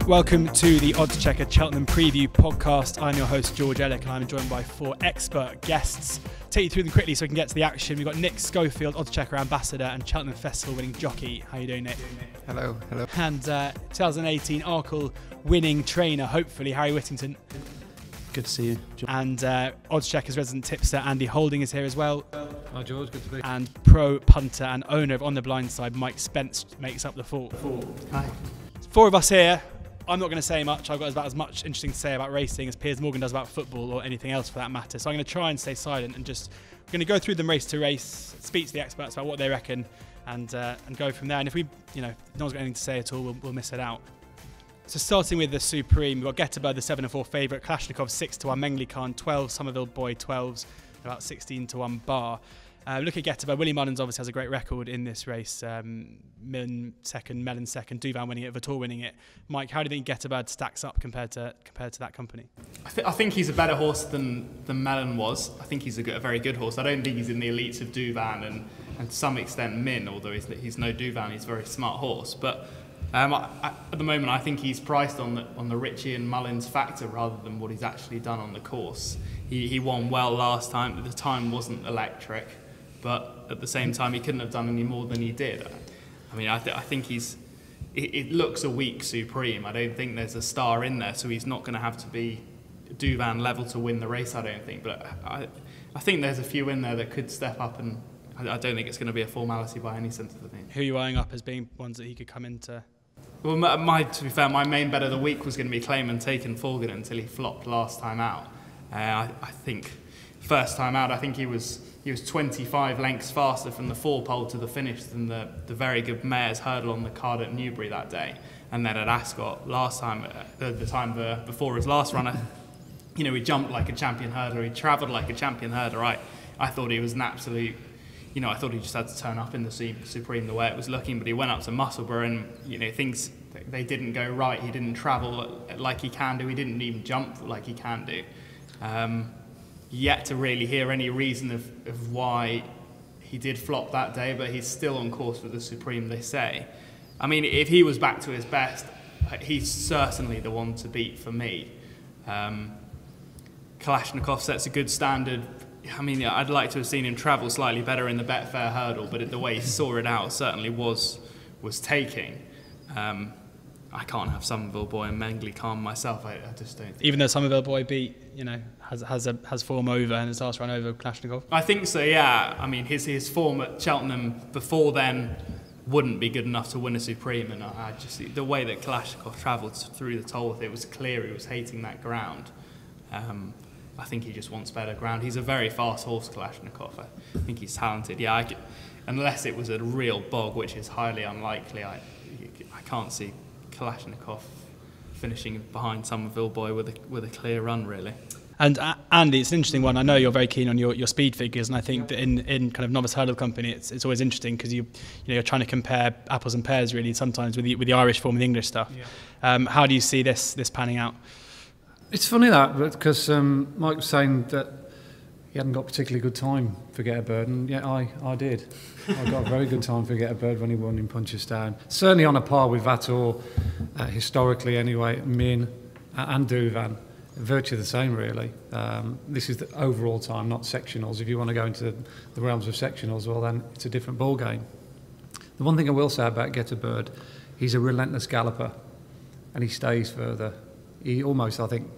Welcome to the Oddschecker Cheltenham Preview Podcast. I'm your host, George Elek, and I'm joined by four expert guests. Take you through them quickly so we can get to the action. We've got Nick Scholfield, Oddschecker Ambassador and Cheltenham Festival-winning jockey. How are you doing, Nick? Hello. And 2018 Arkle winning trainer, hopefully, Harry Whittington. Good to see you, George. And Oddschecker's resident tipster, Andy Holding, is here as well. Hi, George. Good to be. And pro punter and owner of On the Blind Side, Mike Spence, makes up the four. Hi. Four of us here. I'm not going to say much. I've got about as much interesting to say about racing as Piers Morgan does about football or anything else for that matter. So I'm going to try and stay silent and just we're going to go through them race to race, speak to the experts about what they reckon, and go from there. And if we, no one's got anything to say at all, we'll miss it out. So starting with the Supreme, we've got Getabird, the 7-4 favourite, Kalashnikov 6-1, Mengley Khan 12, Somerville Boy 12s, about 16-1 bar. Look at Getabird. Willie Mullins obviously has a great record in this race. Mellon second, Duvan winning it, Vettel winning it. Mike, how do you think Getabird stacks up compared to that company? I think he's a better horse than Mellon was. I think he's a very good horse. I don't think he's in the elites of Duvan and to some extent Min, although he's no Duvan. He's a very smart horse. But at the moment, I think he's priced on the Ritchie and Mullins factor rather than what he's actually done on the course. He won well last time. The time wasn't electric. But at the same time, he couldn't have done any more than he did. I mean, I think it looks a weak Supreme. I don't think there's a star in there, so he's not going to have to be Duvan level to win the race, I don't think. But I think there's a few in there that could step up, and I don't think it's going to be a formality by any sense of the thing. Who are you eyeing up as being ones that he could come into? Well, to be fair, my main bet of the week was going to be Clayman taking Forgan until he flopped last time out. I think first time out, I think he was 25 lengths faster from the 4-pole to the finish than the very good mare's hurdle on the card at Newbury that day. And then at Ascot last time, the time before his last run, he jumped like a champion hurdler, he travelled like a champion hurdler. I thought he was an absolute, I thought he just had to turn up in the Supreme the way it was looking, but he went up to Musselburgh and, things, they didn't go right. He didn't travel like he can do, he didn't even jump like he can do. Yet to really hear any reason of why he did flop that day, but he's still on course for the Supreme, they say. I mean, if he was back to his best, he's certainly the one to beat for me. Kalashnikov sets a good standard. I mean, I'd like to have seen him travel slightly better in the Betfair hurdle, but the way he saw it out certainly was taking. I can't have Somerville Boy and Mengley Khan myself. I just don't think. Even though Somerville Boy beat, has form over and his last run over Kalashnikov? I think so, yeah. I mean, his form at Cheltenham before then wouldn't be good enough to win a Supreme, and I just the way that Kalashnikov travelled through the Tolworth, it was clear he was hating that ground. I think he just wants better ground. He's a very fast horse, Kalashnikov. I think he's talented. Yeah, unless it was a real bog, which is highly unlikely, I can't see Kalashnikov finishing behind Somerville Boy with a clear run, really. And Andy, it's an interesting one. I know you're very keen on your speed figures, and I think that in kind of novice hurdle company, it's always interesting because you're trying to compare apples and pears really sometimes with the Irish form and the English stuff. Yeah. How do you see this panning out? It's funny that because Mike was saying that he hadn't got particularly good time for Getabird, and yet I did. I got a very good time for Getabird when he won in Punchestown. Certainly on a par with Vettel, historically anyway, Min and Duvan. Virtually the same, really. This is the overall time, not sectionals. If you want to go into the realms of sectionals, well, then it's a different ball game. The one thing I will say about Getabird, he's a relentless galloper, and he stays further. He almost, I think,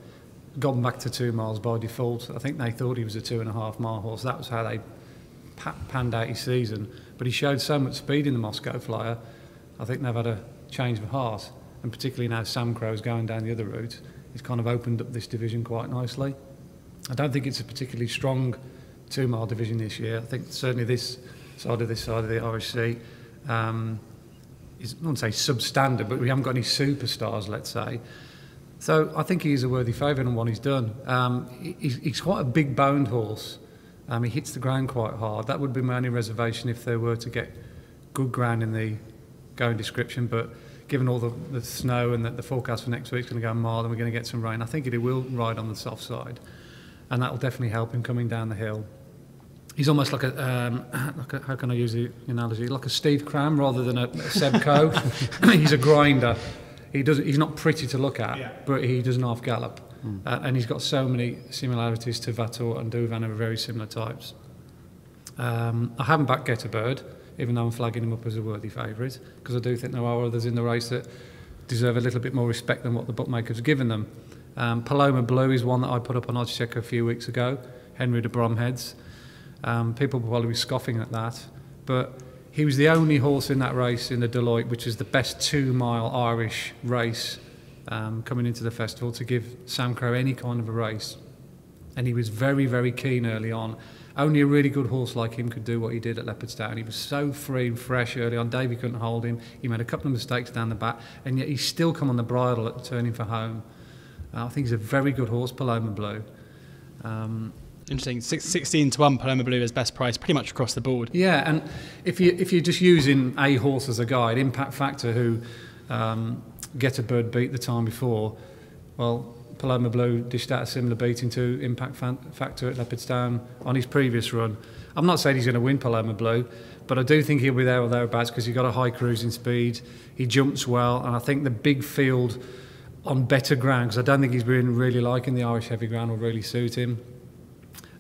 gone back to 2 miles by default. I think they thought he was a 2.5 mile horse. That was how they panned out his season. But he showed so much speed in the Moscow Flyer. I think they've had a change of heart, and particularly now Sam Crow's going down the other route. He's kind of opened up this division quite nicely. I don't think it's a particularly strong 2 mile division this year. I think certainly this side of the Irish Sea is, I wouldn't say substandard, but we haven't got any superstars, let's say. So I think he's a worthy favourite on what he's done. He's quite a big boned horse. He hits the ground quite hard. That would be my only reservation if they were to get good ground in the going description, but given all the snow and the forecast for next week is going to go mild and we're going to get some rain, I think it will ride on the soft side, and that will definitely help him coming down the hill. He's almost like a how can I use the analogy? Like a Steve Cram rather than a Seb Coe. He's a grinder. He's not pretty to look at, but he doesn't half gallop. And he's got so many similarities to Vator and Douvan, are very similar types. I haven't backed Get a Bird, even though I'm flagging him up as a worthy favourite, because I do think there are others in the race that deserve a little bit more respect than what the bookmakers have given them. Paloma Blue is one that I put up on Oddschecker a few weeks ago, Henry de Bromhead's. People will probably be scoffing at that, but he was the only horse in that race in the Deloitte, which is the best 2-mile Irish race coming into the festival, to give Sam Crow any kind of a race. And he was very, very keen early on. Only a really good horse like him could do what he did at Leopardstown. He was so free and fresh early on. Davey couldn't hold him. He made a couple of mistakes down the back, and yet he's still come on the bridle at the turning for home. I think he's a very good horse, Paloma Blue. Interesting. 16 to 1 Paloma Blue is best price pretty much across the board. Yeah, and if you're just using a horse as a guide, Impact Factor, who Get a Bird beat the time before, well, Paloma Blue dished out a similar beating to Impact Factor at Leopardstown on his previous run. I'm not saying he's going to win Paloma Blue, but I do think he'll be there or thereabouts, because he's got a high cruising speed, he jumps well, and I think the big field on better ground, because I don't think he's been really liking the Irish heavy ground, will really suit him.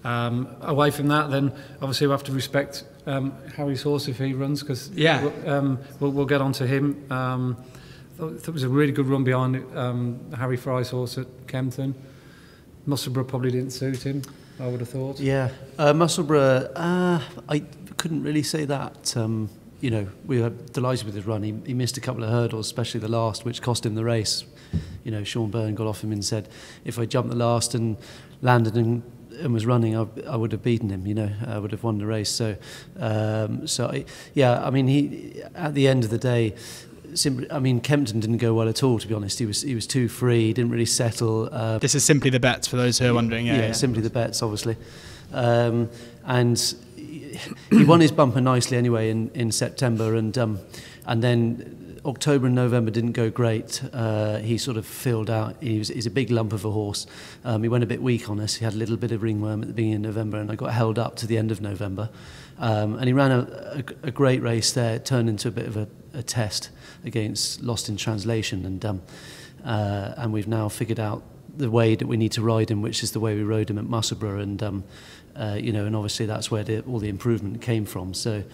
Away from that, then obviously we have to respect Harry's horse if he runs, because we'll get on to him. I thought it was a really good run behind Harry Fry's horse at Kempton. Musselburgh probably didn't suit him, I would have thought. Yeah, Musselburgh, I couldn't really say that. You know, we were delighted with his run. He missed a couple of hurdles, especially the last, which cost him the race. You know, Sean Byrne got off him and said, if I jumped the last and landed and was running, I would have beaten him. You know, I would have won the race. So, I mean, he at the end of the day. I mean, Kempton didn't go well at all, to be honest. He was too free, he didn't really settle. This is Simply the Bets, for those who are wondering. Yeah, Simply the Bets, obviously. And he won his bumper nicely anyway in September, and then October and November didn't go great. He sort of filled out. He's a big lump of a horse. He went a bit weak on us. He had a little bit of ringworm at the beginning of November, and I got held up to the end of November. And he ran a great race there. It turned into a bit of a test against Lost in Translation, and we've now figured out the way that we need to ride him, which is the way we rode him at Musselburgh, and you know, and obviously that's where all the improvement came from. So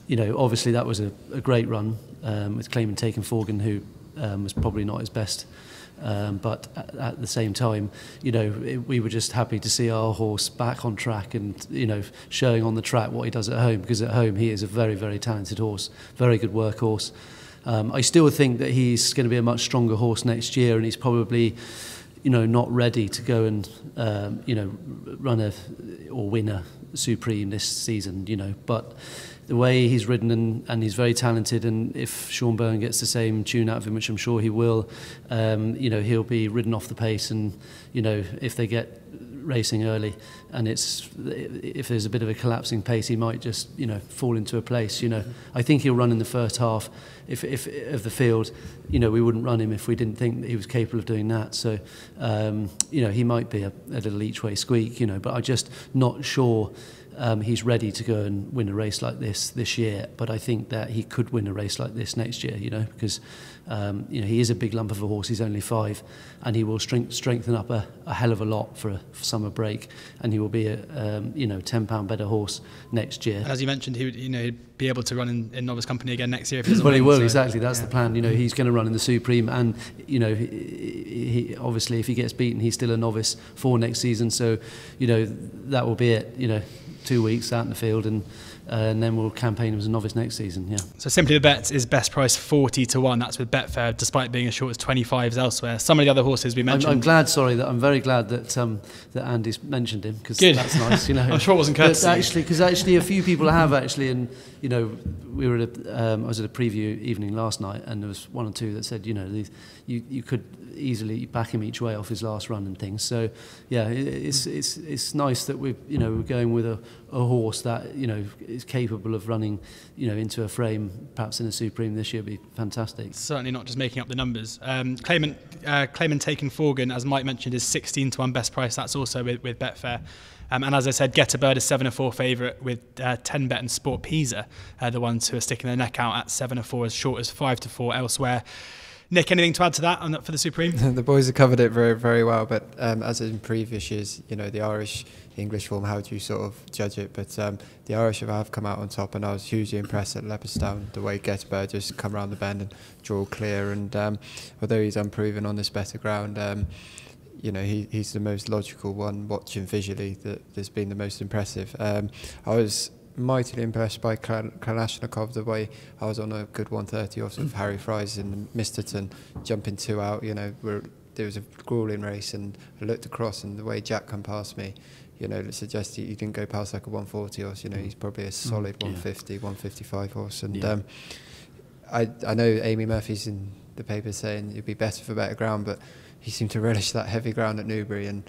you know, obviously that was a great run with Clayman taking Forgan, who was probably not his best. But at the same time, you know, we were just happy to see our horse back on track and, you know, showing on the track what he does at home, because at home he is a very, very talented horse, very good workhorse. I still think that he's going to be a much stronger horse next year, and he's probably, you know, not ready to go and, you know, run or win a Supreme this season, you know, but the way he's ridden and he's very talented, and if Sean Byrne gets the same tune out of him, which I'm sure he will, you know, he'll be ridden off the pace, and, you know, if they get racing early and if there's a bit of a collapsing pace, he might just, you know, fall into a place. You know, I think he'll run in the first half if of the field. You know, we wouldn't run him if we didn't think that he was capable of doing that. So you know, he might be a little each way squeak, you know, but I'm just not sure he's ready to go and win a race like this year, but I think that he could win a race like this next year, you know, because you know, he is a big lump of a horse. He's only 5, and he will strengthen up a hell of a lot for a summer break, and he will be a you know, £10 better horse next year. As you mentioned, he would, you know, he'd be able to run in novice company again next year if he doesn't well, win, he will, so, exactly. That's the plan. You know, he's going to run in the Supreme, and you know, he obviously, if he gets beaten, he's still a novice for next season. So, you know, that will be it. You know, 2 weeks out in the field, and then we'll campaign him as a novice next season. Yeah. So Simply the Bets is best price 40 to 1. That's with Betfair, despite being as short as 25s elsewhere. Some of the other horses we mentioned. I'm very glad that that Andy's mentioned him, because that's nice. You know, I'm sure it wasn't courtesy. Because actually a few people have actually, and you know, we were I was at a preview evening last night, and there was 1 or 2 that said, you know, you could easily back him each way off his last run and things. So yeah, it's nice that we're going with a horse that, you know, is capable of running, you know, into a frame perhaps in a Supreme this year. Would be fantastic. Certainly not just making up the numbers. Clayman taking Forgan, as Mike mentioned, is 16 to 1 best price. That's also with Betfair. And as I said, Get a Bird is 7-4 favourite with 10bet and Sport Pisa, the ones who are sticking their neck out at 7-4, as short as 5-4 elsewhere. Nick, anything to add to that for the Supreme? The boys have covered it very, very well, but as in previous years, you know, the Irish, English form, how do you sort of judge it? But the Irish have come out on top, and I was hugely impressed at Leopardstown, the way Gettysburg just come around the bend and draw clear, and although he's unproven on this better ground, you know, he's the most logical one watching visually that's been the most impressive. I was mightily impressed by Kalashnikov, the way I was on a good 130 off of Harry Fry's in Misterton, jumping 2 out, you know, there was a grueling race, and I looked across, and the way Jack come past me, you know, it suggests he didn't go past like a 140 horse, you know, he's probably a solid 150, 155 horse, and I know Amy Murphy's in the paper saying it'd be better for better ground, but he seemed to relish that heavy ground at Newbury, and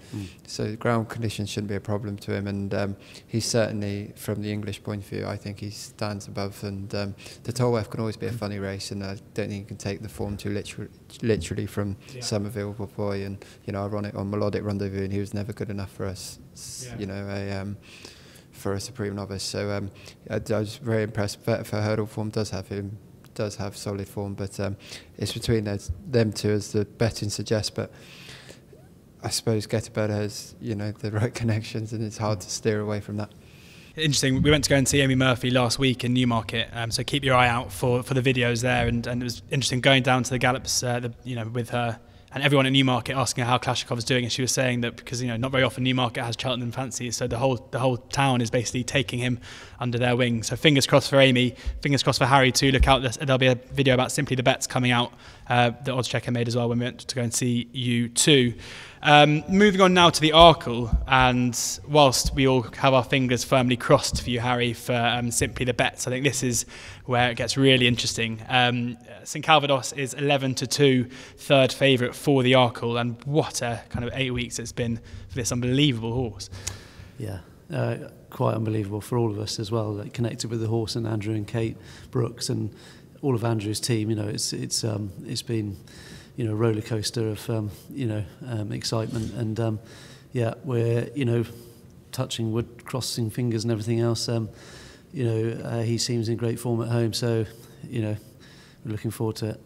so ground conditions shouldn't be a problem to him, and he's certainly, from the English point of view, I think he stands above, and the Tolworth can always be a funny race, and I don't think you can take the form too literally from Somerville Boy, and you know, I run it on Melodic Rendezvous, and he was never good enough for us, you know, for a Supreme Novice, so I was very impressed. For hurdle form does have solid form, but it's between them two, as the betting suggests. But I suppose Gettysburg has, you know, the right connections, and it's hard to steer away from that. Interesting. We went to go and see Amy Murphy last week in Newmarket, so keep your eye out for the videos there. And it was interesting going down to the gallops, you know, with her. And everyone in Newmarket asking her how Kalashnikov's doing, and she was saying that because, you know, not very often Newmarket has Cheltenham fancies, so the whole town is basically taking him under their wing. So fingers crossed for Amy, fingers crossed for Harry too. Look out, there'll be a video about Simply the Bets coming out that Oddschecker made as well when we went to go and see you too. Moving on now to the Arkle, and whilst we all have our fingers firmly crossed for you, Harry, for Simply the Bets, I think this is where it gets really interesting. St Calvados is 11-2, third favourite for the Arkle, and what a kind of 8 weeks it's been for this unbelievable horse. Yeah, quite unbelievable for all of us as well. Like, connected with the horse and Andrew and Kate Brooks and all of Andrew's team. You know, it's been, you know, a roller coaster of excitement, and yeah, we're, you know, touching wood, crossing fingers and everything else. He seems in great form at home, so, you know, we're looking forward to it.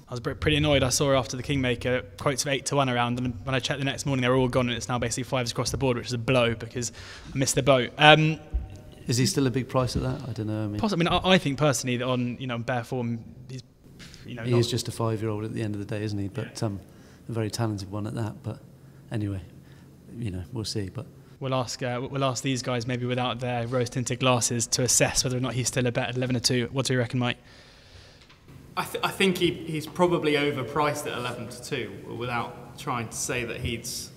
I was pretty annoyed. I saw after the Kingmaker quotes of 8-1 around, and when I checked the next morning, they were all gone, and it's now basically 5s across the board, which is a blow because I missed the boat. Is he still a big price at that? I don't know. I think personally that on, you know, bare form, he's, you know, he is just a 5-year-old at the end of the day, isn't he? But a very talented one at that. But anyway, you know, we'll see. But we'll ask these guys, maybe without their rose-tinted glasses, to assess whether or not he's still a bet at 11-2. What do you reckon, Mike? I think he's probably overpriced at 11-2 without trying to say that he's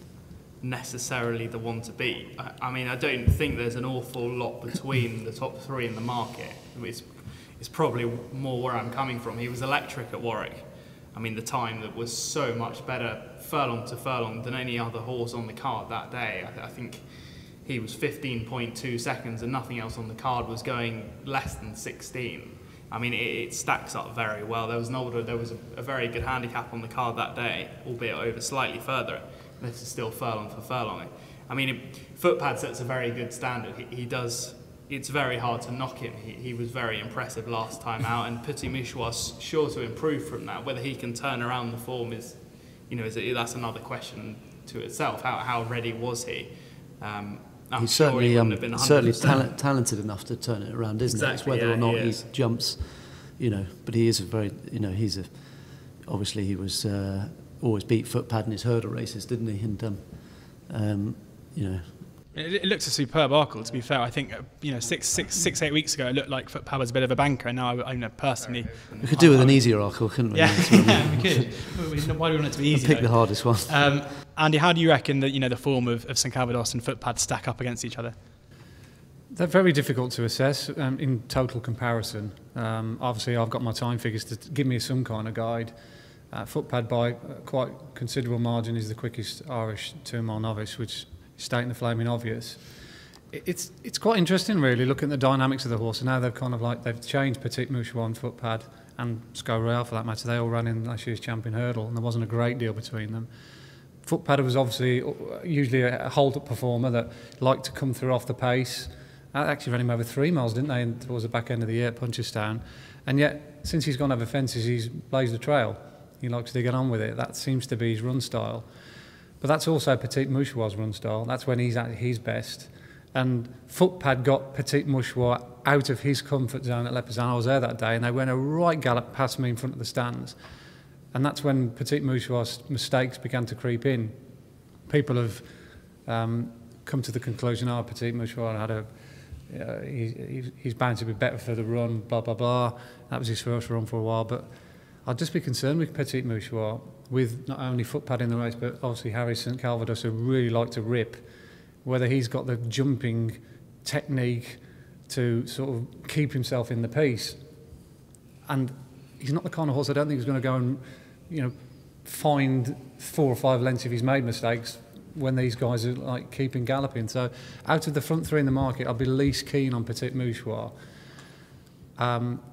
necessarily the one to beat. I mean, I don't think there's an awful lot between the top three in the market. It's probably more where I'm coming from. He was electric at Warwick. I mean, the time that was so much better furlong to furlong than any other horse on the card that day. I think he was 15.2 seconds and nothing else on the card was going less than 16. I mean, it stacks up very well. There was a very good handicap on the card that day, albeit over slightly further. This is still furlong for furlong. I mean, Footpad sets a very good standard. He does. It's very hard to knock him. He was very impressive last time out, and Petit Mouchoir's sure to improve from that. Whether he can turn around the form is, you know, that's another question to itself. How ready was he? He's certainly talented enough to turn it around, isn't it? It's whether or not he jumps, you know. But he is a very, you know, obviously he was always beat Footpad in his hurdle races, didn't he? And you know, it looks a superb Arkle. To be fair, I think, you know, 8 weeks ago it looked like Footpad was a bit of a banker, and now I know personally we could do with an easier Arkle, couldn't we? Yeah, we could. Why do we want it to be easy? Pick the hardest one. Andy, how do you reckon that, you know, the form of St Calvados and Footpad stack up against each other? They're very difficult to assess in total comparison. Obviously, I've got my time figures to give me some kind of guide. Footpad by quite considerable margin is the quickest Irish 2-mile novice, which is stating the flaming obvious. It's quite interesting, really, looking at the dynamics of the horse, and now they've changed Petit Mouchoir and Footpad and Sco Royal for that matter. They all ran in last year's champion hurdle, and there wasn't a great deal between them. Footpad was obviously usually a hold-up performer that liked to come through off the pace. Actually ran him over 3 miles, didn't they, towards the back end of the year at Punchestown. And yet, since he's gone over fences, he's blazed the trail. He likes to get on with it. That seems to be his run style. But that's also Petit Mouchoir's run style. That's when he's at his best. And Footpad got Petit Mouchoir out of his comfort zone at Leopardstown. I was there that day, and they went a right gallop past me in front of the stands. And that's when Petit Mouchoir's mistakes began to creep in. People have come to the conclusion, Petit Mouchoir had he's bound to be better for the run, blah, blah, blah. That was his first run for a while. But I'd just be concerned with Petit Mouchoir, with not only Footpad in the race, but obviously Harry St Calvados, who really like to rip, whether he's got the jumping technique to sort of keep himself in the piece. And he's not the kind of horse I don't think he's going to go and, find 4 or 5 lengths if he's made mistakes when these guys are like keeping galloping. So out of the front 3 in the market, I'd be least keen on Petit Mouchoir.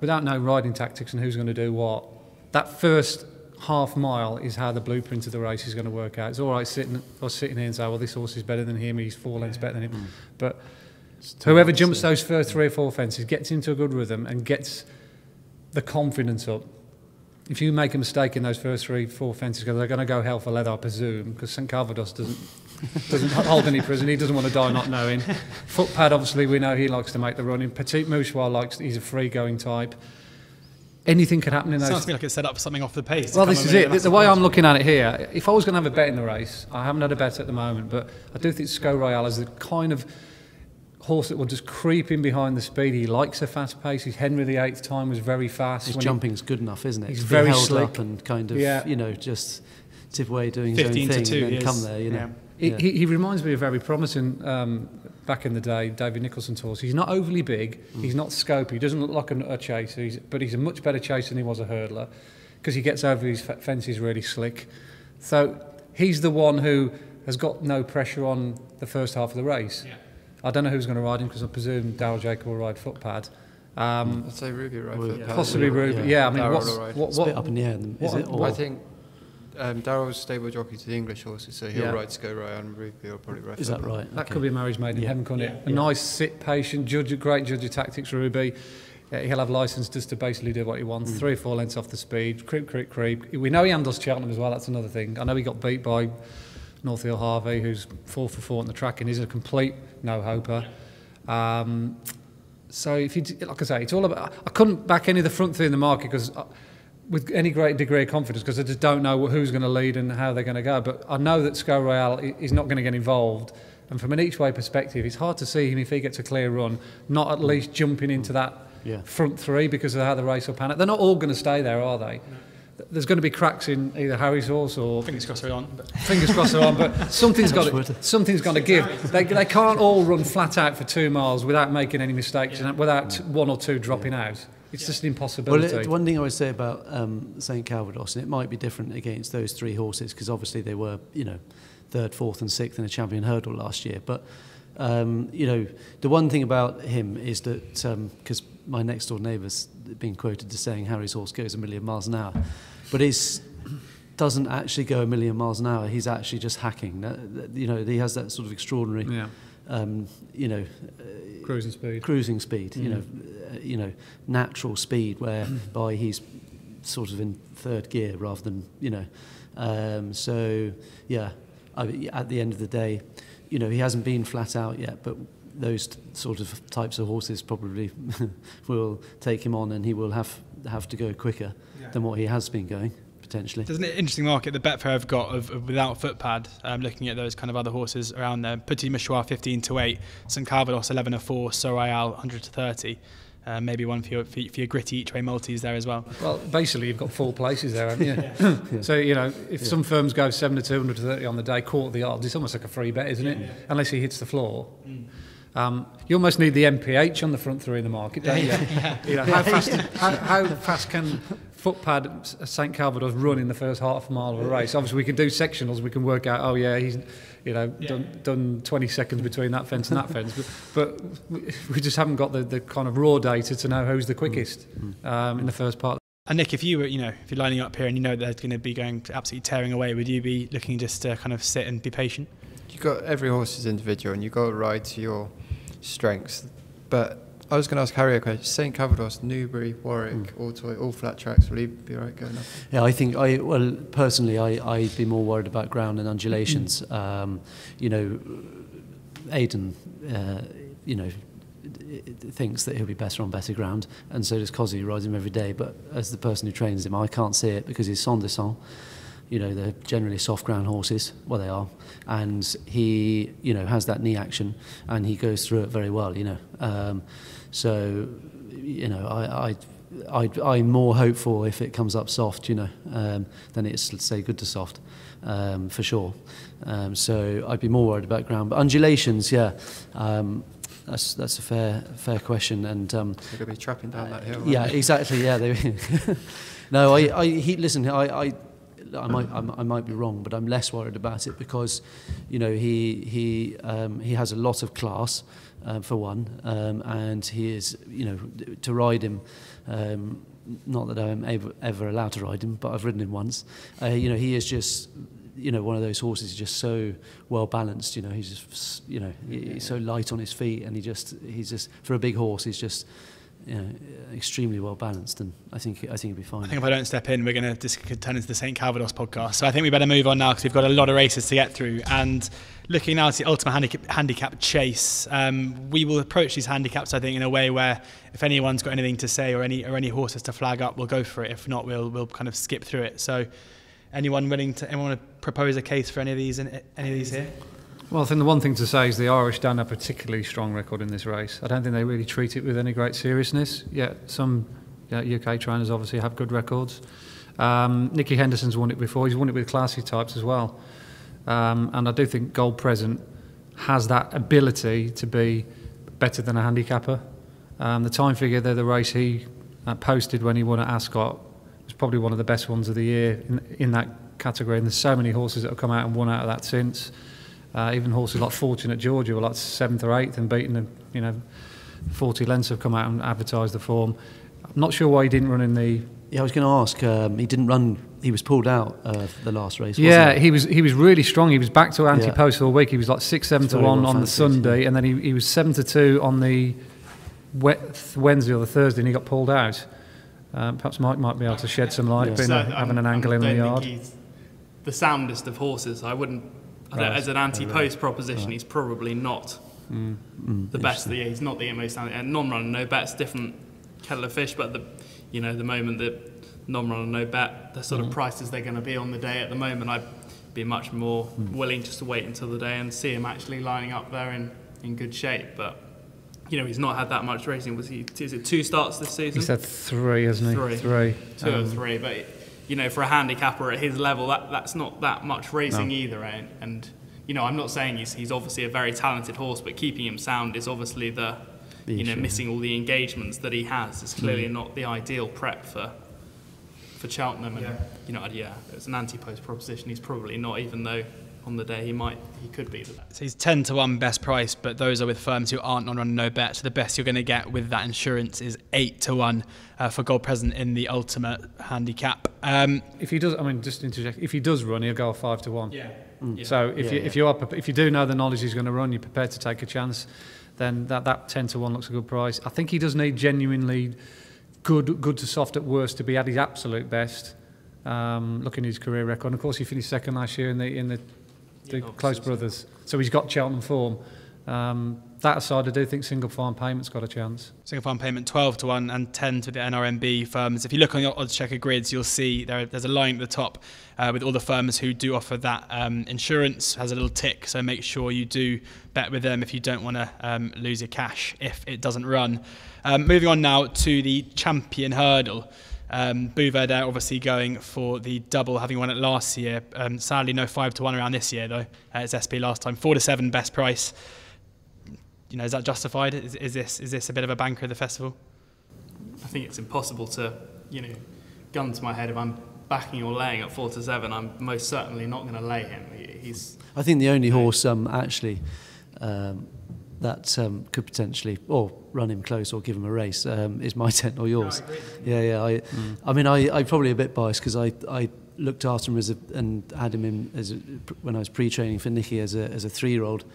Without no riding tactics and who's going to do what, that first half mile is how the blueprint of the race is going to work out. It's all right sitting here and say, well, this horse is better than him, he's 4 lengths better than him. But whoever jumps those first 3 or 4 fences gets into a good rhythm and gets the confidence up. If you make a mistake in those first 3 or 4 fences, they're going to go hell for leather, I presume, because St Calvados doesn't hold any prison. He doesn't want to die not knowing. Footpad, obviously, we know he likes to make the running. Petit Mouchoir he's a free-going type. Anything could happen in those. Sounds to me like it's set up for something off the pace. Well, this is it. The way I'm looking at it here, if I was going to have a bet in the race, I haven't had a bet at the moment, but I do think Sco Royale is the kind of horse that will just creep in behind the speed. He likes a fast pace. His Henry VIII time was very fast. His jumping's good enough, isn't it? He's very held slick up and kind of, just tip away doing his own 15 thing to 2 and then come there, He reminds me of very promising, back in the day, David Nicholson's horse. He's not overly big, he's not scopy, he doesn't look like a chaser, but he's a much better chaser than he was a hurdler, because he gets over his fences really slick. So he's the one who has got no pressure on the first half of the race. Yeah. I don't know who's going to ride him, because I presume Darryl Jacob will ride Footpad. I'd say Ruby will ride Footpad. Possibly Ruby, yeah. I mean, what's a bit up in the air, is it? I think Darryl's stable jockey to the English horses, so he'll ride Sco Royale and Ruby will probably ride. Is that right? That could be a marriage made in heaven, couldn't it? A nice, sit, patient, great judge of tactics, Ruby. He'll have licence just to basically do what he wants. 3 or 4 lengths off the speed, creep. We know he handles Cheltenham as well, that's another thing. I know he got beat by North Hill Harvey, who's 4 for 4 on the track, and he's a complete no-hoper. So if you, like I say, it's all about. I couldn't back any of the front 3 in the market because with any great degree of confidence, because I just don't know who's going to lead and how they're going to go. But I know that Sco Royale is not going to get involved, and from an each-way perspective, it's hard to see him if he gets a clear run, not at least jumping into that front 3 because of how the race will pan out. They're not all going to stay there, are they? There's going to be cracks in either Harry's horse or fingers crossed they're on. Fingers crossed they're on, but something's got to give. They can't all run flat out for 2 miles without making any mistakes and without 1 or 2 dropping out. It's just an impossibility. Well, one thing I would say about St Calvados, and it might be different against those 3 horses because obviously they were, 3rd, 4th, and 6th in a champion hurdle last year. But the one thing about him is that because my next door neighbour's been quoted as saying Harry's horse goes 1 million miles an hour, but it doesn't actually go 1 million miles an hour. He's actually just hacking. He has that sort of extraordinary, cruising speed. Natural speed whereby he's sort of in 3rd gear rather than at the end of the day, he hasn't been flat out yet, but those sort of types of horses probably will take him on, and he will have to go quicker than what he has been going potentially. There's an interesting market that Betfair have got of without Footpad. Looking at those kind of other horses around there, Petit Mouchoir 15 to 8, St Calvados 11 to 4, Sco Royale 100 to 30. Maybe one for your gritty each way multis there as well. Well, basically you've got 4 places there, haven't you? So if some firms go 7 to 200 to 30 on the day, quarter the odds, it's almost like a free bet, isn't it? Unless he hits the floor. You almost need the MPH on the front 3 in the market, don't you? How fast can Footpad St Calvados run in the first half mile of a race? Obviously, we can do sectionals. We can work out. He's done 20 seconds between that fence and that fence. But we just haven't got the kind of raw data to know who's the quickest in the first part. And Nick, if you were, if you're lining up here and they're going to be going absolutely tearing away, would you be looking just to kind of sit and be patient? You got every horse is individual, and you got to ride to your strengths. But I was going to ask Harry a question. St Calvados, Newbury, Warwick, all flat tracks. Will he be all right going up? Yeah, I think personally, I'd be more worried about ground and undulations. You know, Aidan, you know, thinks that he'll be better on better ground, and so does Cosy, who rides him every day. But as the person who trains him, I can't see it because he's sans descent. You know, they're generally soft ground horses. Well, they are, and he, you know, has that knee action, and he goes through it very well. You know, so you know, I'm more hopeful if it comes up soft. You know, than it's, let's say, good to soft, for sure. So I'd be more worried about ground, but undulations, yeah. That's a fair question, and they're going to be trapping down that hill. Yeah, exactly. Yeah, no, listen. I might be wrong, but I'm less worried about it because, you know, he has a lot of class, for one, and he is, you know, to ride him. Not that I'm ever allowed to ride him, but I've ridden him once. You know, he is just, you know, one of those horses just so well balanced. You know, he's just, you know, he's so light on his feet, and he's just for a big horse, he's just, you know, extremely well balanced, and I think he'll be fine. I think if I don't step in, we're going to just turn into the St Calvados podcast. So I think we better move on now because we've got a lot of races to get through. And looking now at the Ultima handicap chase, we will approach these handicaps, I think, in a way where if anyone's got anything to say or any horses to flag up, we'll go for it. If not, we'll kind of skip through it. So anyone want to propose a case for any of these here? Well, I think the one thing to say is the Irish don't have a particularly strong record in this race. I don't think they really treat it with any great seriousness. Yet some UK trainers obviously have good records. Nicky Henderson's won it before. He's won it with classy types as well. And I do think Gold Present has that ability to be better than a handicapper. The time figure there, the race he posted when he won at Ascot, was probably one of the best ones of the year in that category. And there's so many horses that have come out and won out of that since. Even horses like Fortune at Georgia were like 7th or 8th and beaten them, you know, 40 lengths have come out and advertised the form. I'm not sure why he didn't run in the... Yeah, I was going to ask. He didn't run. He was pulled out the last race. Yeah, he was really strong. He was back to anti-post all week. He was like 6-7-1 on the Sunday, and then he was 7-2 on the Wednesday or the Thursday, and he got pulled out. Perhaps Mike might be able to shed some light, having an angle in the yard. He's the soundest of horses. I wouldn't. As an anti-post proposition, he's probably not the best of the year. He's not the most non-run, no bet's different kettle of fish, but the moment that non-run and no bet, the sort of prices they're going to be on the day at the moment, I'd be much more willing just to wait until the day and see him actually lining up there in good shape. But you know, he's not had that much racing. Is it 2 starts this season? He's had 3, hasn't he? 3. 2 or 3, but. You know, for a handicapper at his level, that's not that much racing either. And you know, I'm not saying he's obviously a very talented horse, but keeping him sound is obviously missing all the engagements that he has. It's clearly not the ideal prep for Cheltenham. And you know, it's an anti-post proposition. He's probably not, even though on the day he could be. So he's 10-1 best price, but those are with firms who aren't on run no bet. So the best you're going to get with that insurance is 8-1 for Gold Present in the Ultimate handicap. If he does, I mean, just to interject, if he does run, he'll go 5-1. Yeah. So if you do know the knowledge he's going to run, you're prepared to take a chance, then that 10-1 looks a good price. I think he does need genuinely good to soft at worst to be at his absolute best. Looking at his career record, and of course he finished second last year in the Close Brothers, so he's got Cheltenham form. That aside, I do think Single Farm Payment's got a chance. Single Farm Payment 12-1 and 10 to the NRMB firms. If you look on your Oddschecker grids, you'll see there's a line at the top with all the firms who do offer that insurance. Has a little tick, so make sure you do bet with them if you don't want to lose your cash if it doesn't run. Moving on now to the Champion Hurdle. Bouverdere obviously going for the double, having won it last year. Sadly, no 5-1 around this year though. It's SP last time. 4-7 best price. You know, is that justified? Is this a bit of a banker of the festival? I think it's impossible to, gun to my head, if I'm backing or laying at 4-7, I'm most certainly not going to lay him. I think the only horse actually that could potentially run him close or give him a race is My Tent or Yours. No, I mean, I'm probably a bit biased because I looked after him and had him in when I was pre-training for Nicky as a 3-year-old,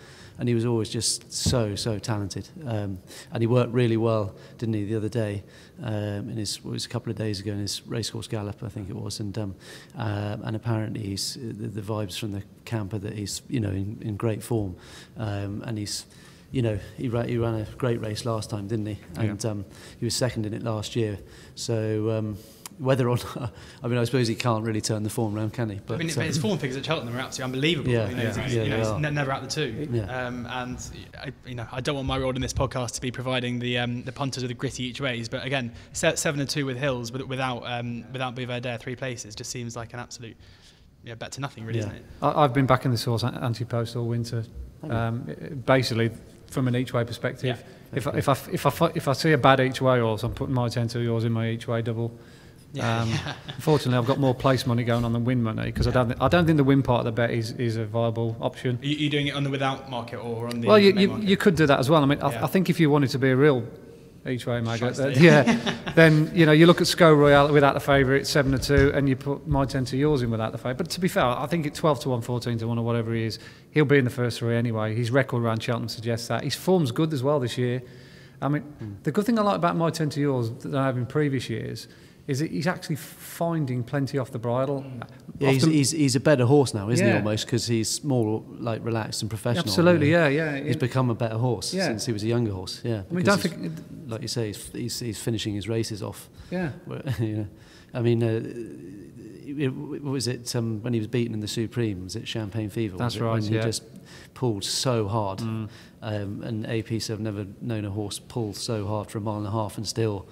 and he was always just so talented. And he worked really well, didn't he, the other day? In his, it was a couple of days ago in his racecourse gallop, I think it was, and apparently he's the vibes from the camp are that he's in great form, and he's. He ran a great race last time, didn't he? And he was second in it last year. So whether or not, I suppose he can't really turn the form around, can he? But his form figures at Cheltenham are absolutely unbelievable. He's never out the two. And I don't want my role in this podcast to be providing the punters with the gritty each ways. But again, 7-2 with Hills without Bouverdere 3 places just seems like an absolute bet to nothing, really, isn't it? I've been backing this horse anti-post all winter. Basically, from an each way perspective, if I see a bad each way horse, I'm putting my 10 to yours in my each way double. Unfortunately, I've got more place money going on than win money because I don't think the win part of the bet is a viable option. Are you doing it on the without market or on the? Well, market? you could do that as well. I mean, I think if you wanted to be a real each way maggot, then you look at Sco Royale without the favourite, 7-2, and you put my 10 to yours in without the favourite. But to be fair, I think it's 12-1, 14-1, or whatever he is. He'll be in the first 3 anyway. His record around Cheltenham suggests that. His form's good as well this year. I mean, the good thing I like about my 10 to yours that I have in previous years is that he's actually finding plenty off the bridle. Yeah, he's a better horse now, isn't he, almost, because he's more like relaxed and professional. Absolutely, yeah. He's become a better horse since he was a younger horse, I mean, don't think... Like you say, he's finishing his races off. Yeah. I mean, what was it, when he was beaten in the Supreme, was it Champagne Fever? That's right, when he just pulled so hard. And APs have never known a horse pull so hard for a mile and a half and still...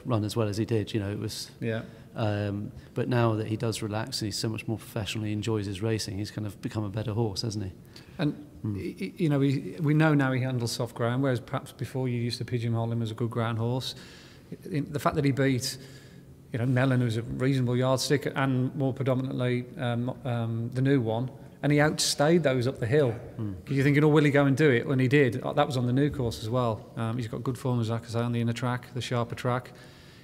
run as well as he did. It was. Yeah. But now that he does relax and he's so much more professional, he enjoys his racing. He's kind of become a better horse, hasn't he? And we know now he handles soft ground, whereas perhaps before you used to pigeonhole him as a good ground horse. The fact that he beat, Mellon, who's a reasonable yardstick, and more predominantly the new one. And he outstayed those up the hill. Because you're thinking, will he go and do it? When he did, that was on the new course as well. He's got good form, as I say, on the inner track, the sharper track.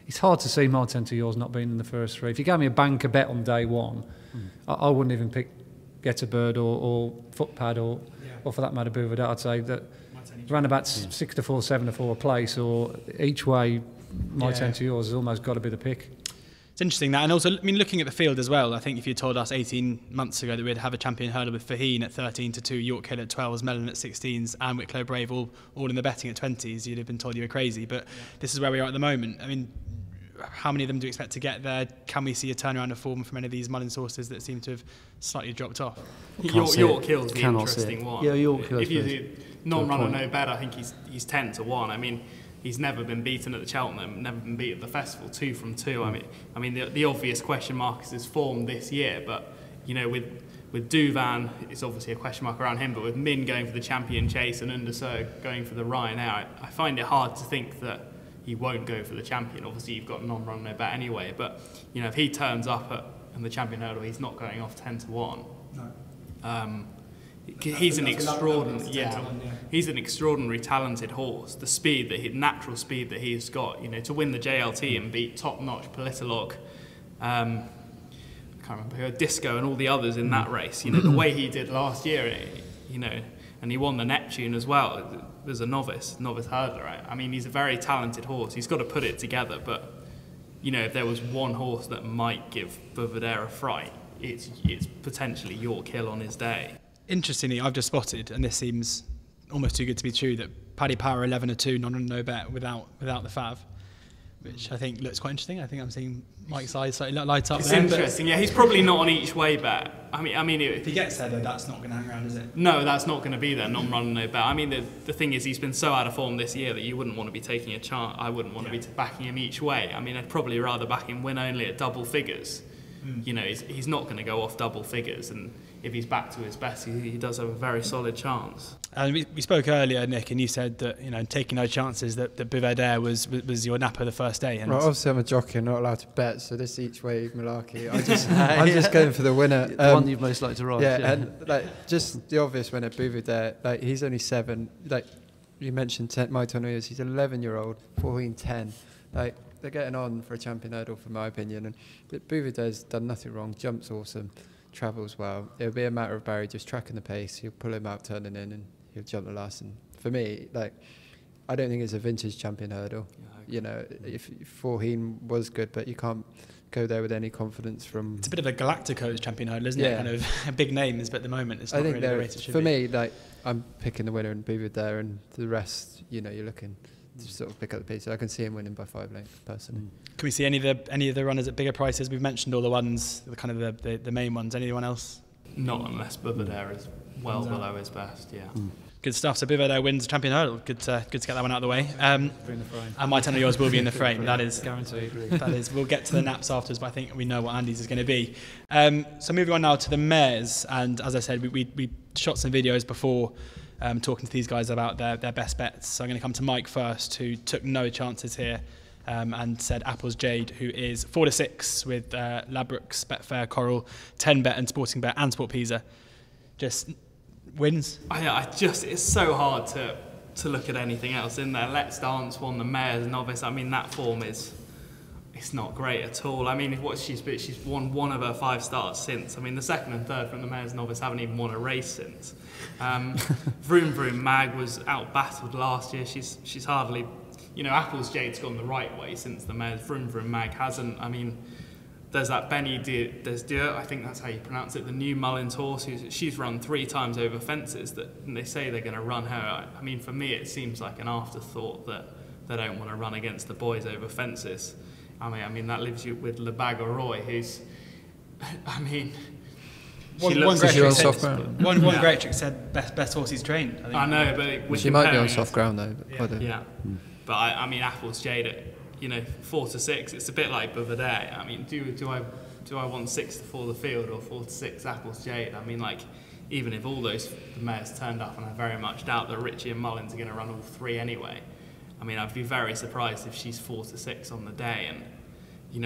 It's hard to see my 10 to yours not being in the first 3. If you gave me a banker bet on day one, I wouldn't even pick Get a Bird or Footpad or for that matter, Bouverdere. I'd say that around about 6-4, 7-4 a place, or each way, my 10 to yours has almost got to be the pick. It's interesting that, and also, looking at the field as well, I think if you told us 18 months ago that we'd have a champion hurdle with Faheen at 13-2, York Hill at 12s, Mellon at 16s, and Wicklow Brave all in the betting at 20s, you'd have been told you were crazy. But this is where we are at the moment. I mean, how many of them do you expect to get there? Can we see a turnaround of form from any of these Mullins horses that seem to have slightly dropped off? York Hill's the interesting one. Yeah, York Hill. If you do non-runner, no bet, I think he's 10-1. I mean, he's never been beaten at the Cheltenham, never been beat at the festival, 2 from 2. I mean, the obvious question mark is his form this year, but with Duvan, it's obviously a question mark around him. But with Min going for the champion chase and Underso going for the Ryanair, I find it hard to think that he won't go for the champion. Obviously, you've got non-run no bet anyway, but if he turns up in the champion hurdle, he's not going off 10-1. No. He's an extraordinary talented horse. The speed natural speed that he's got, to win the JLT and beat top-notch Politolog, I can't remember who, Disco and all the others in that race. The way he did last year, and he won the Neptune as well. There's a novice hurdler. Right? I mean, he's a very talented horse. He's got to put it together. But if there was one horse that might give Bouverdere a fright, it's potentially York Hill on his day. Interestingly, I've just spotted, and this seems almost too good to be true, that Paddy Power 11-2, no bet without the Fav, which I think looks quite interesting. I think I'm seeing Mike's eyes slightly light up. It's interesting. Yeah, he's probably not on each way bet. I mean, if he gets there, though, that's not going to hang around, is it? No, that's not going to be there. Non-run, no bet. I mean, the thing is, he's been so out of form this year that you wouldn't want to be taking a chance. I wouldn't want to be backing him each way. I mean, I'd probably rather back him win only at double figures. He's not going to go off double figures, and if he's back to his best, he does have a very solid chance. And we spoke earlier, Nick, and you said that taking no chances, that Bouverdere was your napper the first day. And obviously I'm a jockey and not allowed to bet, so this each way malarkey. I'm just going for the winner. The one you'd most like to ride. Yeah, and just the obvious winner, Bouverdere. He's only 7. You mentioned my 10 years. He's an 11-year-old, 14-10. They're getting on for a champion hurdle, from my opinion. And Bouverdere's done nothing wrong. Jumps awesome, travels well. It'll be a matter of Barry just tracking the pace. He'll pull him out, turning in, and he'll jump the last. And for me, like, I don't think it's a vintage champion hurdle. You know, if Forheen was good, but you can't go there with any confidence from... It's a bit of a Galacticos champion hurdle, isn't it? Kind of big names, but at the moment it's not really the race it should be. For me, like, I'm picking the winner and Beaver there, and the rest, you know, you're looking to sort of pick up the pieces. I can see him winning by 5 lengths, personally. Can we see any of the runners at bigger prices? We've mentioned all the ones, the kind of the main ones. Anyone else? Not unless Buvadere is well below his best, yeah. Good stuff. So Buvadere wins the champion hurdle. Good to get that one out of the way. And my 10 of yours will be in the frame. That is guaranteed. That is. We'll get to the naps afterwards, but I think we know what Andy's is going to be. So moving on now to the mares, and as I said, we shot some videos before talking to these guys about their best bets. So I'm going to come to Mike first, who took no chances here. And said Apple's Jade, who is 4-6 with Ladbrokes, Betfair, Coral, 10Bet and Sporting Bet and Sport Pisa. Just wins. It's so hard to look at anything else in there. Let's Dance won the Mares novice. I mean, that form it's not great at all. I mean, she's won one of her 5 starts since. I mean, the second and third from the Mares novice haven't even won a race since. Vroom Vroom Mag was out battled last year. She's hardly... You know, Apple's Jade's gone the right way since the Mares. Vroom Vroom Mag hasn't. I mean, there's that Benny Dirt, I think that's how you pronounce it, the new Mullins horse. She's run 3 times over fences, and they say they're going to run her. I mean, for me, it seems like an afterthought that they don't want to run against the boys over fences. I mean that leaves you with Le Bagarroy, who's, I mean... One great trick said best horse he's trained. I think. I know, but she might be on soft ground though. But I mean, Apple's Jade at 4-6. It's a bit like Buvadere. I mean, do I want 6 to fall the field or 4-6 Apple's Jade? I mean, like, even if all those mares turned up, and I very much doubt that Richie and Mullins are going to run all 3 anyway. I mean, I'd be very surprised if she's 4-6 on the day. And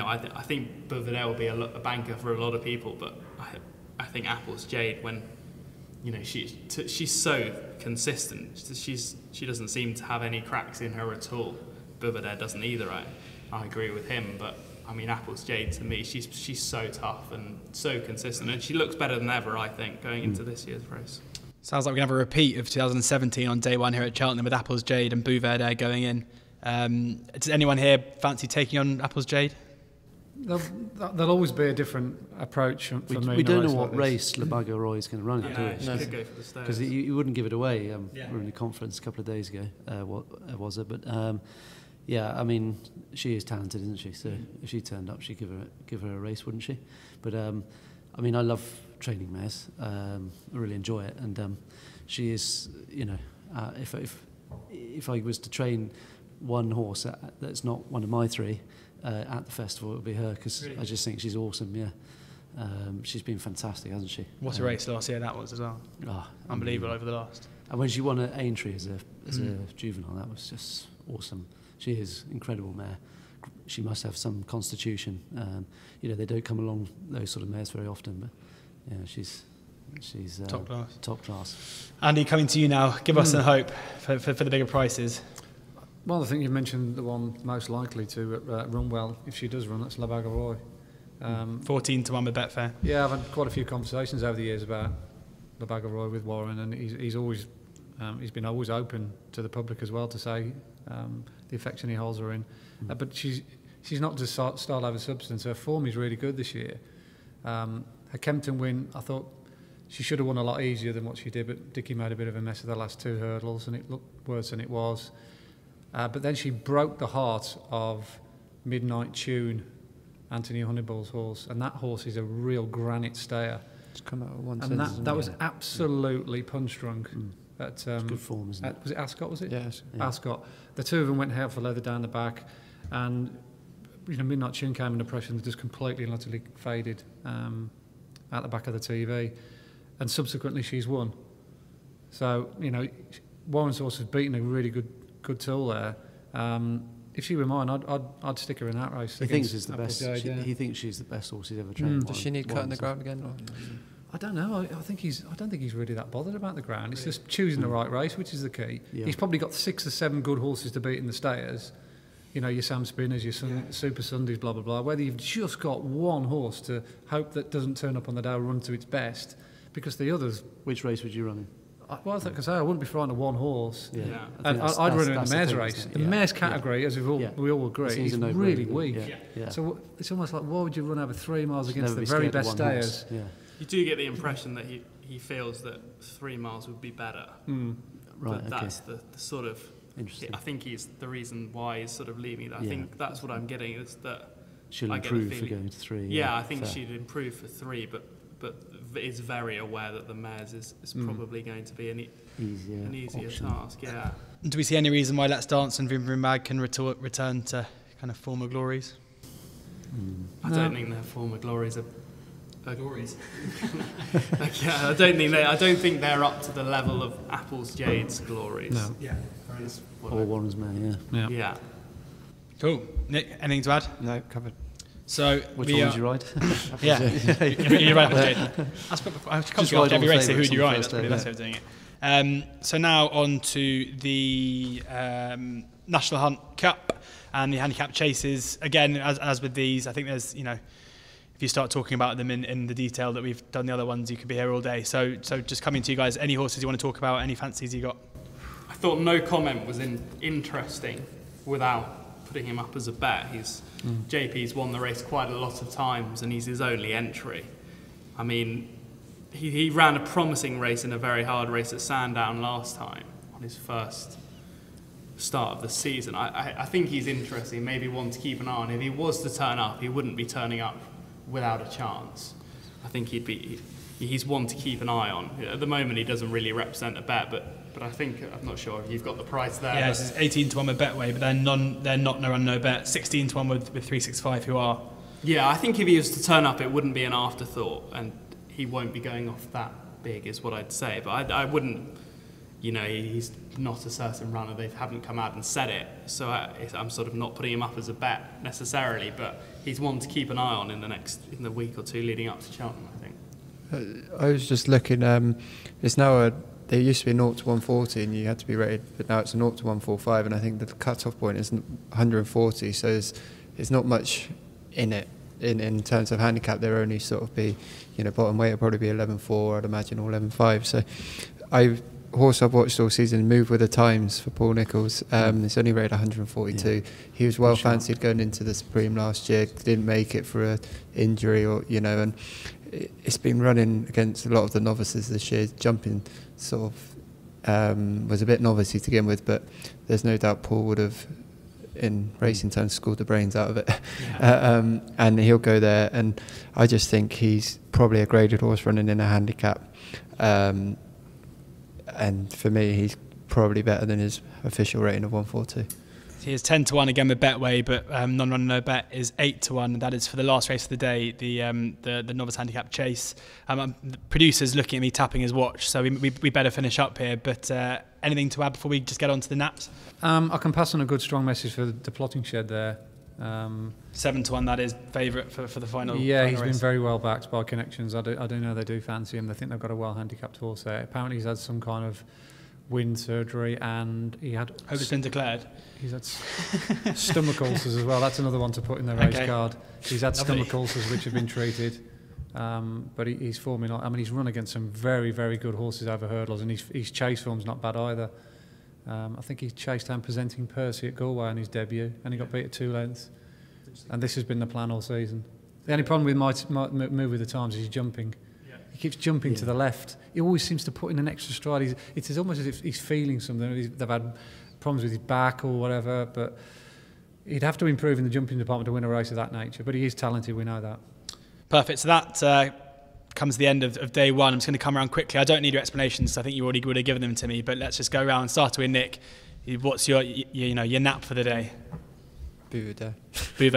I think Buvadere will be a banker for a lot of people, but I think Apple's Jade, when she's so consistent, she doesn't seem to have any cracks in her at all. Buvadere doesn't either. I agree with him, but I mean, Apple's Jade, to me, she's so tough and so consistent, and she looks better than ever, I think, going into this year's race. Sounds like we're going to have a repeat of 2017 on day one here at Cheltenham with Apple's Jade and Buvadere going in. Does anyone here fancy taking on Apple's Jade? There'll always be a different approach for me. We don't know what race Le Bagarroy is going to run in, do we? She could go for the stairs. Because you wouldn't give it away. We were in a conference a couple of days ago. What was it? But yeah, I mean, she is talented, isn't she? So if she turned up, she'd give her a race, wouldn't she? But I mean, I love training mares. I really enjoy it, and she is, if I was to train one horse that's not one of my 3. At the festival, it would be her, because I just think she's awesome. Yeah, she's been fantastic, hasn't she? What a race last year that was as well. Unbelievable over the last. And when she won at Aintree as a juvenile, that was just awesome. She is incredible mare. She must have some constitution. They don't come along those sort of mares very often, but yeah, she's top class. Top class. Andy, coming to you now. Give us some hope for the bigger prices. Well, I think you mentioned the one most likely to run well, if she does run, that's Le Bagarroy. 14-1 with Betfair. Yeah, I've had quite a few conversations over the years about Le Bagarroy with Warren, and he's been always open to the public as well to say the affection he holds her in. But she's not just style over substance. Her form is really good this year. Her Kempton win, I thought she should have won a lot easier than what she did, but Dickie made a bit of a mess of the last 2 hurdles, and it looked worse than it was. But then she broke the heart of Midnight Tune, Anthony Honeybull's horse, and that horse is a real granite stayer. It's come out once, and that was absolutely punch-drunk. It's good form, isn't it? Was it Ascot? Was it? Yes. Yeah. Ascot. The 2 of them went hell for leather down the back, and Midnight Tune came under pressure and just completely and utterly faded at the back of the TV, and subsequently she's won. So Warren's horse has beaten a really good tool there. If she were mine, I'd stick her in that race. He thinks she's the best. He thinks she's the best horse he's ever trained. Does she need cutting the ground again? Or? I don't know. I don't think he's really that bothered about the ground. It's just choosing the right race, which is the key. Yeah. He's probably got 6 or 7 good horses to beat in the stayers. Your Sam Spinners, your Super Sundays, blah blah blah. Whether you've just got one horse to hope that doesn't turn up on the day, run to its best, because the others. Which race would you run in? Well, I think I wouldn't be frightened of one horse. Yeah. And I'd run it in the mares race. The mares category, as we all agree, is really weak. Yeah. So it's almost like, why would you run over 3 miles against the very best stayers? Yeah. You do get the impression that he feels that 3 miles would be better. Right. But that's the sort of. Interesting. I think he's the reason why he's sort of leaving. I think that's what I'm getting is that she'll improve for going to 3. Yeah, I think she'd improve for 3, but is very aware that the mares is probably going to be an easier task. Yeah. Do we see any reason why Let's Dance and Vroom Vroom Mag can return to kind of former glories? I don't think their former glories are glories. I don't think they're up to the level of Apple's Jade's glories. No. Yeah. Or Warren's Mare, Yeah. Cool. Nick, anything to add? No, covered. So which one would you ride? Yeah. You're right, Jade. I come to every race, say who would you ride? That's probably the best way of doing it. So now on to the National Hunt Cup and the handicap chases. Again, as with these, I think there's, if you start talking about them in the detail that we've done the other ones, you could be here all day. So just coming to you guys, any horses you want to talk about, any fancies you got? I thought no comment was interesting without putting him up as a bet. JP's won the race quite a lot of times and he's his only entry. I mean, he ran a promising race in a very hard race at Sandown last time on his first start of the season. I think he's interesting, maybe one to keep an eye on. If he was to turn up, he wouldn't be turning up without a chance. I think he's one to keep an eye on. At the moment he doesn't really represent a bet, but I think, I'm not sure if you've got the price there. Yeah, it's 18 to 1 with Betway, but they're not no run no bet. 16 to 1 with 365 who are. Yeah, I think if he was to turn up it wouldn't be an afterthought and he won't be going off that big is what I'd say. But I wouldn't, he's not a certain runner. They haven't come out and said it. So I'm sort of not putting him up as a bet necessarily, but he's one to keep an eye on in the week or two leading up to Cheltenham, I think. I was just looking, it's now there used to be a 0 to 140 and you had to be rated, but now it's a 0 to 145 and I think the cut-off point is 140, so there's not much in it. In terms of handicap, there only sort of be, bottom weight will probably be 11.4, I'd imagine, or 11.5. So horse I've watched all season, Move with the Times for Paul Nicholls. It's only rated 142. Yeah. He was well fancied going into the Supreme last year, didn't make it for an injury or, and it's been running against a lot of the novices this year. Jumping sort of was a bit novicey to begin with, but there's no doubt Paul would have, in racing terms, schooled the brains out of it. Yeah. And he'll go there, and I just think he's probably a graded horse running in a handicap. And for me, he's probably better than his official rating of 142. He is 10 to 1 again with Betway, but non-run no bet is 8 to 1. And that is for the last race of the day, the novice handicap chase. The producer's looking at me tapping his watch, so we better finish up here. But anything to add before we just get on to the naps? I can pass on a good strong message for the plotting shed there. 7 to 1, that is favourite for the final. Yeah, final he's race. been very well backed by connections. I do know they do fancy him. They think they've got a well handicapped horse there. Apparently he's had some kind of wind surgery and he had... Hope it's been declared. He's had stomach ulcers as well. That's another one to put in the race card. He's had stomach ulcers which have been treated. But he's forming... I mean, he's run against some very, very good horses over hurdles and his chase form's not bad either. I think he chased down Presenting Percy at Galway on his debut and he got beat at 2 lengths. And this has been the plan all season. The only problem with my Move with the Times is he's jumping. He keeps jumping to the left. He always seems to put in an extra stride. It's almost as if he's feeling something. They've had problems with his back or whatever, but he'd have to improve in the jumping department to win a race of that nature. But he is talented, we know that. Perfect. So that comes to the end of day one. I'm just going to come around quickly. I don't need your explanations. I think you already would have given them to me, but let's just go around and start with Nick. What's your nap for the day? Bouvet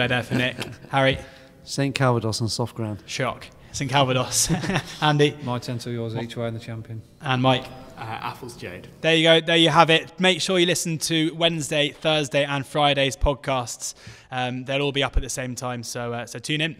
there for Nick. Harry? St Calvados on soft ground. Shock. St Calvados. Andy? My 10 to yours each way in the champion. And Mike? Apple's Jade. There you go. There you have it. Make sure you listen to Wednesday, Thursday and Friday's podcasts. They'll all be up at the same time, so tune in.